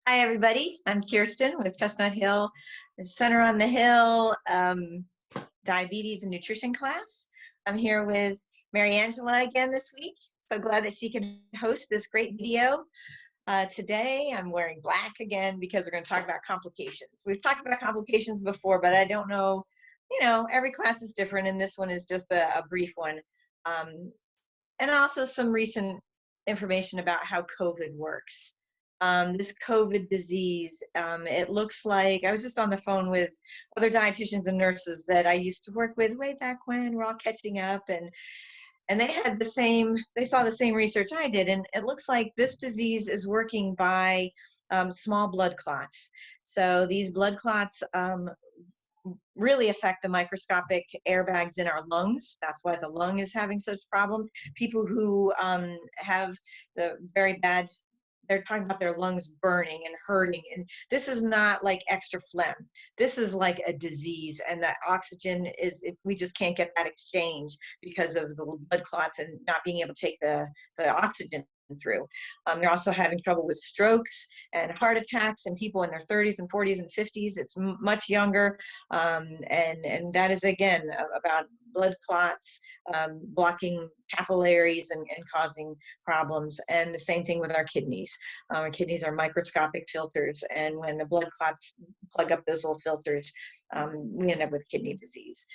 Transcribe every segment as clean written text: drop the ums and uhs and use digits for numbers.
Hi, everybody. I'm Kirsten with Chestnut Hill Center on the Hill Diabetes and Nutrition class. I'm here with Mary Angela again this week. So glad that she can host this great video. Today, I'm wearing black again because we're going to talk about complications. We've talked about complications before, but I don't know, every class is different, and this one is just a brief one. And also some recent information about how COVID works. This COVID disease, it looks like, I was just on the phone with other dietitians and nurses that I used to work with way back when. We're all catching up, and they saw the same research I did, and it looks like this disease is working by small blood clots. So these blood clots really affect the microscopic airbags in our lungs. That's why the lung is having such problem. People who have the very bad, they're talking about their lungs burning and hurting. And this is not like extra phlegm. This is like a disease, and that oxygen we just can't get that exchange because of the blood clots and not being able to take the oxygen through. They're also having trouble with strokes and heart attacks in people in their 30s and 40s and 50s. It's much younger. And that is, again, about blood clots blocking capillaries and causing problems. And the same thing with our kidneys. Our kidneys are microscopic filters, and when the blood clots plug up those little filters, we end up with kidney disease.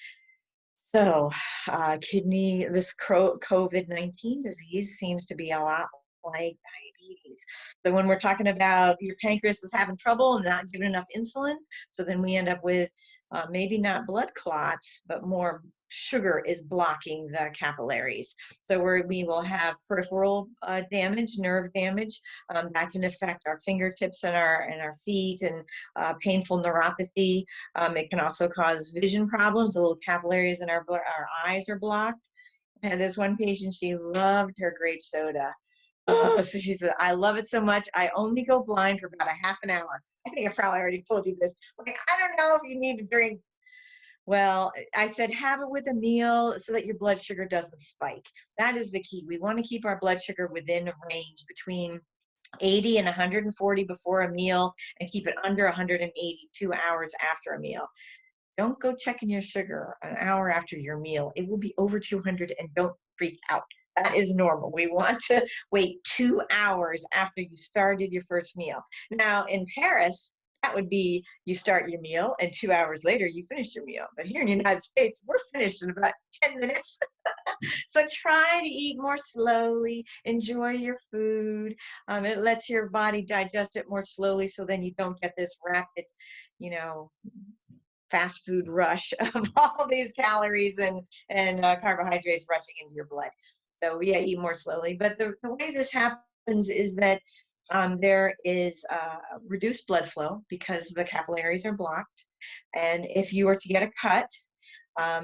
So this COVID-19 disease seems to be a lot like diabetes. So when we're talking about your pancreas is having trouble and not giving enough insulin, so then we end up with maybe not blood clots, but more sugar is blocking the capillaries. So we will have peripheral damage, nerve damage, that can affect our fingertips and our feet, and painful neuropathy. It can also cause vision problems. The little capillaries in our eyes are blocked. And this one patient, she loved her grape soda. So she said, I love it so much, I only go blind for about a half an hour. I think I probably already told you this. Like, I don't know if you need to drink. Well, I said, have it with a meal so that your blood sugar doesn't spike. That is the key. We want to keep our blood sugar within a range between 80 and 140 before a meal, and keep it under 180 2 hours after a meal. Don't go checking your sugar an hour after your meal. It will be over 200, and don't freak out. That is normal. We want to wait 2 hours after you started your first meal. Now, in Paris, that would be you start your meal and 2 hours later you finish your meal. But here in the United States, we're finished in about 10 minutes. So try to eat more slowly, enjoy your food. It lets your body digest it more slowly, so then you don't get this rapid, fast food rush of all these calories and carbohydrates rushing into your blood. So yeah, eat more slowly. But the way this happens is that there is reduced blood flow because the capillaries are blocked. And if you were to get a cut,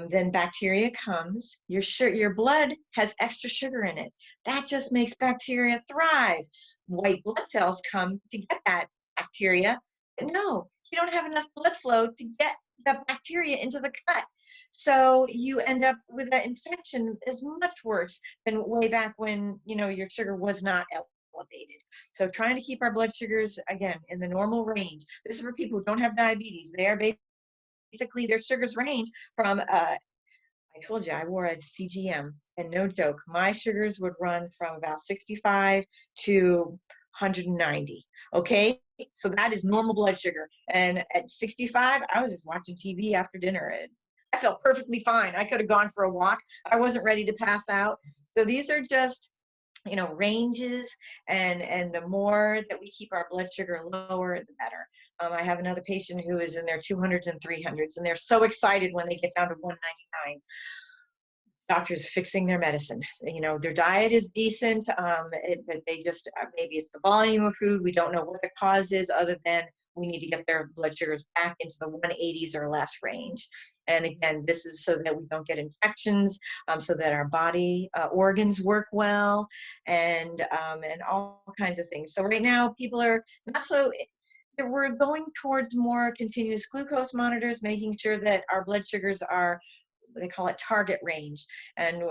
then bacteria comes. Your blood has extra sugar in it. That just makes bacteria thrive. White blood cells come to get that bacteria. No, you don't have enough blood flow to get the bacteria into the cut. So you end up with that infection is much worse than way back when, your sugar was not elevated. So trying to keep our blood sugars, again, in the normal range. This is for people who don't have diabetes. They are basically, their sugars range from, I told you I wore a CGM, and no joke, my sugars would run from about 65 to 190. Okay, so that is normal blood sugar. And at 65, I was just watching TV after dinner, and I felt perfectly fine. I could have gone for a walk. I wasn't ready to pass out. So these are just, ranges, and the more that we keep our blood sugar lower, the better. I have another patient who is in their 200s and 300s, and they're so excited when they get down to 199. Doctors fixing their medicine. Their diet is decent, but they just, maybe it's the volume of food. We don't know what the cause is, other than we need to get their blood sugars back into the 180s or less range. And again, this is so that we don't get infections, so that our body organs work well, and all kinds of things. So right now, people are not so. We're going towards more continuous glucose monitors, making sure that our blood sugars are, they call it target range, and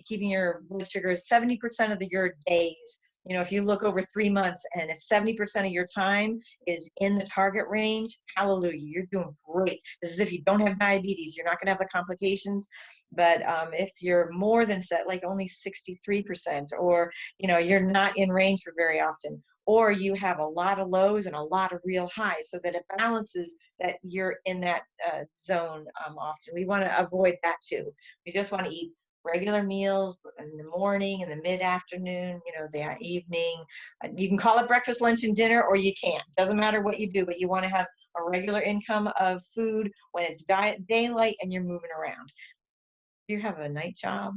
keeping your blood sugar 70% of your days You know, if you look over 3 months and if 70% of your time is in the target range, hallelujah, you're doing great. This is if you don't have diabetes, you're not going to have the complications. But if you're more than set, like only 63%, or, you know, you're not in range for very often, or you have a lot of lows and a lot of real highs, so that it balances that you're in that zone often. We want to avoid that too. We just want to eat regular meals in the morning, in the mid-afternoon, you know, the evening. You can call it breakfast, lunch, and dinner, or you can't. Doesn't matter what you do, but you want to have a regular income of food when it's daylight and you're moving around. If you have a night job,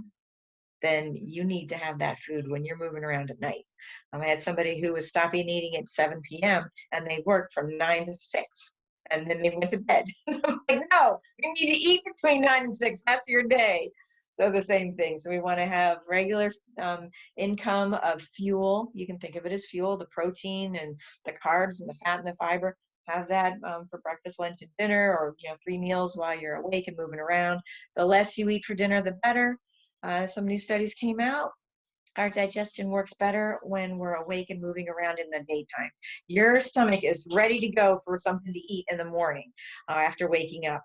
then you need to have that food when you're moving around at night. I had somebody who was stopping eating at 7 p.m. and they worked from 9 to 6. And then they went to bed. I'm like, no, you need to eat between 9 and 6. That's your day. So the same thing. So we want to have regular income of fuel. You can think of it as fuel, the protein and the carbs and the fat and the fiber. Have that for breakfast, lunch, and dinner, or, you know, 3 meals while you're awake and moving around. The less you eat for dinner, the better. Some new studies came out. Our digestion works better when we're awake and moving around in the daytime. Your stomach is ready to go for something to eat in the morning after waking up.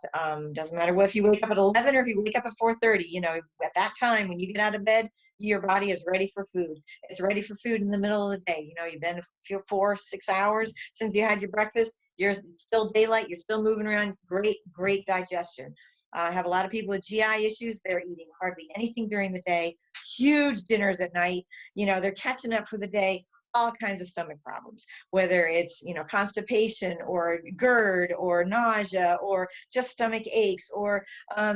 Doesn't matter if you wake up at 11 or if you wake up at 4:30. You know, at that time when you get out of bed, your body is ready for food. It's ready for food in the middle of the day. You know, you've been 4 or 6 hours since you had your breakfast. It's still daylight. You're still moving around. Great digestion. I have a lot of people with GI issues. They're eating hardly anything during the day, huge dinners at night. You know, they're catching up for the day, all kinds of stomach problems, whether it's, you know, constipation or GERD or nausea or just stomach aches or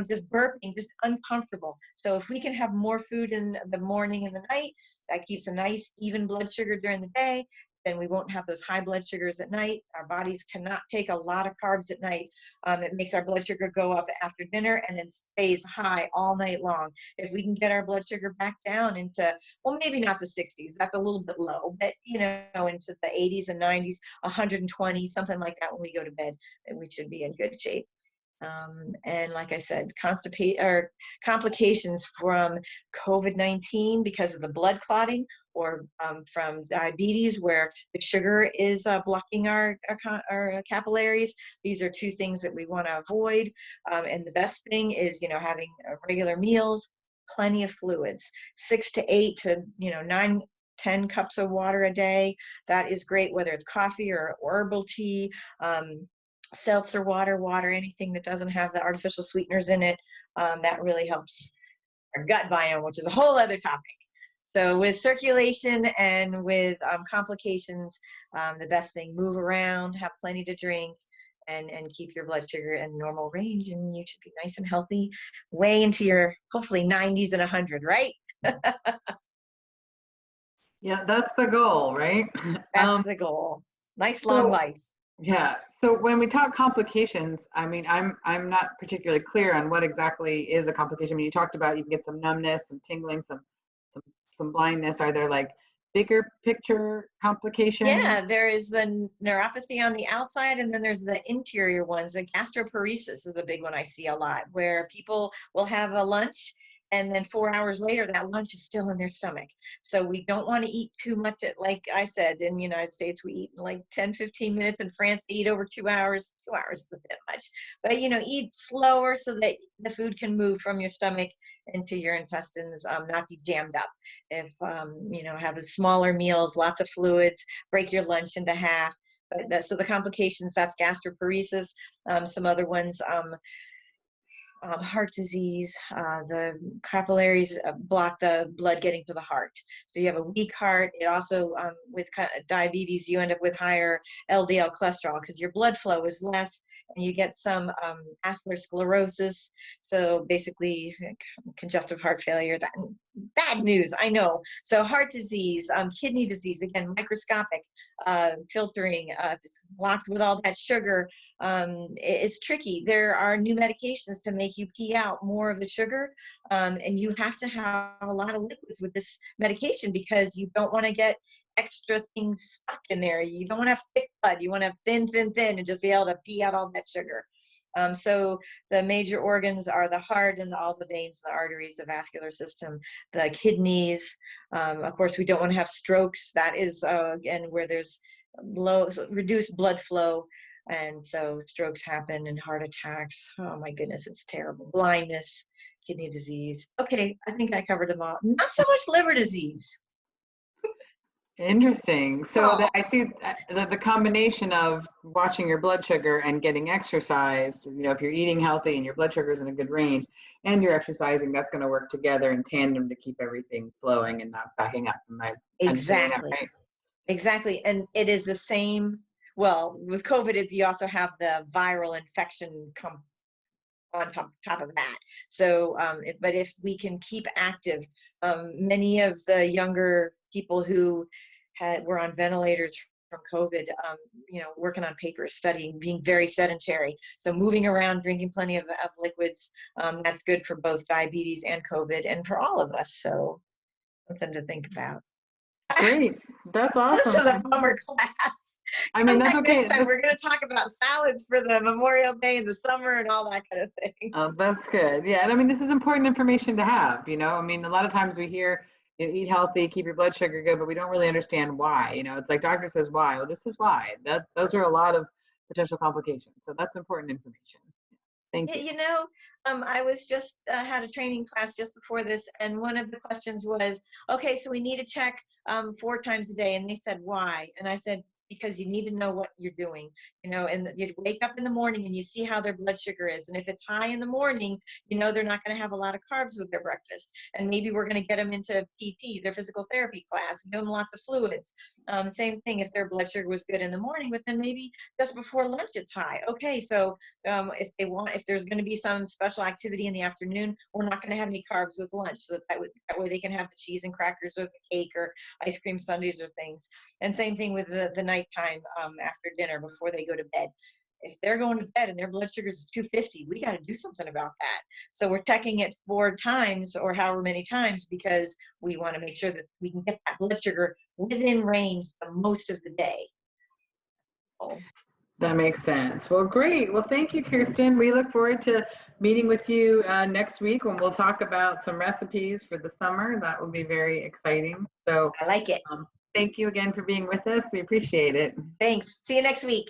just burping, just uncomfortable. So if we can have more food in the morning and the night, that keeps a nice even blood sugar during the day. Then we won't have those high blood sugars at night. Our bodies cannot take a lot of carbs at night. It makes our blood sugar go up after dinner and then stays high all night long. If we can get our blood sugar back down into, well, maybe not the 60s, that's a little bit low, but, you know, into the 80s and 90s, 120, something like that when we go to bed, then we should be in good shape. And like I said, complications from COVID-19 because of the blood clotting, or from diabetes where the sugar is blocking our capillaries. These are 2 things that we want to avoid. And the best thing is, you know, having regular meals, plenty of fluids, 6 to 8 to, you know, 9, 10 cups of water a day. That is great, whether it's coffee or herbal tea, seltzer water, anything that doesn't have the artificial sweeteners in it. That really helps our gut biome, which is a whole other topic. So with circulation and with complications, the best thing, move around, have plenty to drink, and keep your blood sugar in normal range, and you should be nice and healthy way into your hopefully 90s and 100, right? Yeah, that's the goal, right? That's the goal. Nice long life. Yeah. So when we talk complications, I mean, I'm not particularly clear on what exactly is a complication. I mean, you talked about you can get some numbness, some tingling, some blindness. Are there like bigger picture complications? Yeah, there is the neuropathy on the outside, and then there's the interior ones. The gastroparesis is a big one I see a lot, where people will have a lunch and then 4 hours later that lunch is still in their stomach. So we don't want to eat too much. Like I said, in the United States we eat like 10-15 minutes. In France they eat over 2 hours. 2 hours is a bit much, but, you know, eat slower so that the food can move from your stomach into your intestines, not be jammed up. If you know, have smaller meals, lots of fluids, break your lunch into half. But so the complications, that's gastroparesis. Some other ones, heart disease, the capillaries block the blood getting to the heart. So you have a weak heart. It also, with diabetes, you end up with higher LDL cholesterol because your blood flow is less, and you get some atherosclerosis. So basically congestive heart failure. Bad news, I know. So heart disease, kidney disease, again, microscopic, filtering, it's blocked with all that sugar. It's tricky. There are new medications to make you pee out more of the sugar, and you have to have a lot of liquids with this medication because you don't want to get extra things stuck in there. You don't want to have thick blood. You want to have thin, and just be able to pee out all that sugar. So the major organs are the heart and all the veins, the arteries, the vascular system, the kidneys. Of course, we don't want to have strokes. That is, again, where there's reduced blood flow. And so strokes happen and heart attacks. Oh my goodness, it's terrible. Blindness, kidney disease. Okay, I think I covered them all. Not so much liver disease. Interesting. So Oh, I see the combination of watching your blood sugar and getting exercise, if you're eating healthy and your blood sugar is in a good range and you're exercising, that's going to work together in tandem to keep everything flowing and not backing up. Am I understanding that exactly. right? Exactly. And it is the same. Well, with COVID, you also have the viral infection come on top of that. So, but if we can keep active, many of the younger people who were on ventilators from COVID, working on papers, studying, being very sedentary. So moving around, drinking plenty of liquids, that's good for both diabetes and COVID and for all of us. So something to think about. Great. That's This awesome. is a bummer class. I mean, Come that's back next okay. time. We're going to talk about salads for the Memorial Day in the summer and all that kind of thing. Oh, that's good. Yeah. And I mean, this is important information to have, I mean, a lot of times we hear, eat healthy, keep your blood sugar good, but we don't really understand why. It's like doctor says why. Well, this is why. Those are a lot of potential complications. So that's important information. Thank you. I was just had a training class just before this, and one of the questions was, okay, so we need to check 4 times a day, and they said, why? And I said, because you need to know what you're doing, and you wake up in the morning and you see how their blood sugar is. And if it's high in the morning, they're not going to have a lot of carbs with their breakfast. And maybe we're going to get them into PT, their physical therapy class, give them lots of fluids. Same thing if their blood sugar was good in the morning, but then maybe just before lunch it's high. Okay, so if there's going to be some special activity in the afternoon, we're not going to have any carbs with lunch, so that way they can have the cheese and crackers or the cake or ice cream sundaes or things. And same thing with the nighttime after dinner before they go to bed. If they're going to bed and their blood sugar is 250, we got to do something about that. So we're checking it 4 times or however many times, because we want to make sure that we can get that blood sugar within range the most of the day. Oh. That makes sense. Well, great. Well, thank you, Kirsten. We look forward to meeting with you next week when we'll talk about some recipes for the summer. That will be very exciting. So I like it. thank you again for being with us. We appreciate it. Thanks. See you next week.